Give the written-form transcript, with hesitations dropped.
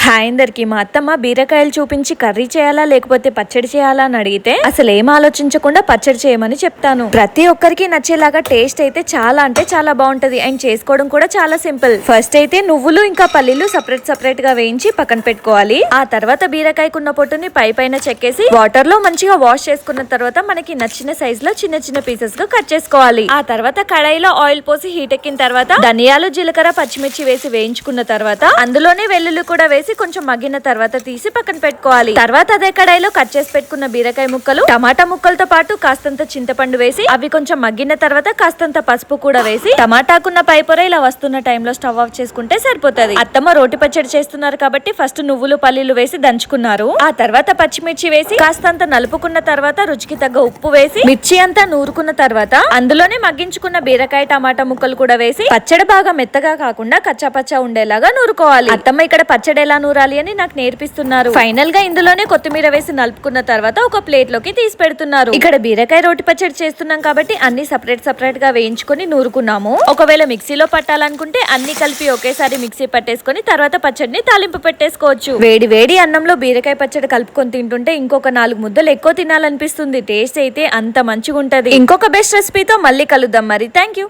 Hi అందరికి. మా అత్తమ్మ బీరకాయలు చూపించి కర్రీ చేయాలా లేకపోతే పచ్చడి చేయాలా అని అడిగితే అసలు ఏం ఆలోచించకుండా పచ్చడి చేయమని చెప్తాను. ప్రతి ఒక్కరికి నచ్చేలాగా టేస్ట్ అయితే చాలా అంటే చాలా బాగుంటది అండ్ చేసుకోవడం కూడా చాలా సింపుల్. ఫస్ట్ అయితే నువ్వులు ఇంకా పల్లీలు సపరేట్ గా వేయించి పక్కన పెట్టుకోవాలి. ఆ తర్వాత బీరకాయకున్న పొట్టుని పైన చెక్కేసి వాటర్ లో మంచిగా వాష్ చేసుకున్న తర్వాత మనకి నచ్చిన సైజ్ లో చిన్న చిన్న పీసెస్ గా కట్ చేసుకోవాలి. ఆ తర్వాత కడాయిలో ఆయిల్ పోసి హీట్ ఎక్కిన తర్వాత ధనియాలు, జీలకర్ర, పచ్చిమిర్చి వేసి వేయించుకున్న తర్వాత అందులోనే వెల్లుల్లి కూడా వేసి కొంచెం మగ్గిన తర్వాత తీసి పక్కన పెట్టుకోవాలి. తర్వాత అదే కడాయిలో కట్ చేసి పెట్టుకున్న బీరకాయ ముక్కలు, టమాటా ముక్కలతో పాటు కాస్తంత చింతపండు వేసి అవి కొంచెం మగ్గిన తర్వాత కాస్తంత పసుపు కూడా వేసి టమాటాకున్న పైపొర ఇలా వస్తున్న టైంలో స్టవ్ ఆఫ్ చేసుకుంటే సరిపోతుంది. అత్తమ్మ రోటి పచ్చడి చేస్తున్నారు కాబట్టి ఫస్ట్ నువ్వులు పల్లీలు వేసి దంచుకున్నారు. ఆ తర్వాత పచ్చిమిర్చి వేసి కాస్తంత నలుపుకున్న తర్వాత రుచికి తగ్గ ఉప్పు వేసి మిర్చి అంతా నూరుకున్న తర్వాత అందులోనే మగ్గించుకున్న బీరకాయ టమాటా ముక్కలు కూడా వేసి పచ్చడి బాగా మెత్తగా కాకుండా కచ్చాపచ్చా ఉండేలాగా నూరుకోవాలి. అత్తమ్మ ఇక్కడ పచ్చడి ఎలా నూరాలి అని నాకు నేర్పిస్తున్నారు. ఫైనల్ గా ఇందులోనే కొత్తిమీర వేసి నలుపుకున్న తర్వాత ఒక ప్లేట్ లోకి తీసి పెడుతున్నారు. ఇక్కడ బీరకాయ రోటి పచ్చడి చేస్తున్నాం కాబట్టి అన్ని సపరేట్ గా వేయించుకొని నూరుకున్నాము. ఒకవేళ మిక్సీలో పట్టాలనుకుంటే అన్ని కలిపి ఒకేసారి మిక్సీ పట్టేసుకొని తర్వాత పచ్చడిని తాలింపు పెట్టేసుకోవచ్చు. వేడి వేడి అన్నంలో బీరకాయ పచ్చడి కలుపుకొని తింటుంటే ఇంకొక 4 ముద్దలు ఎక్కువ తినాలనిపిస్తుంది. టేస్ట్ అయితే అంత మంచిగా ఉంటది. ఇంకొక బెస్ట్ రెసిపీతో మళ్ళీ కలుద్దాం మరి. Thank you.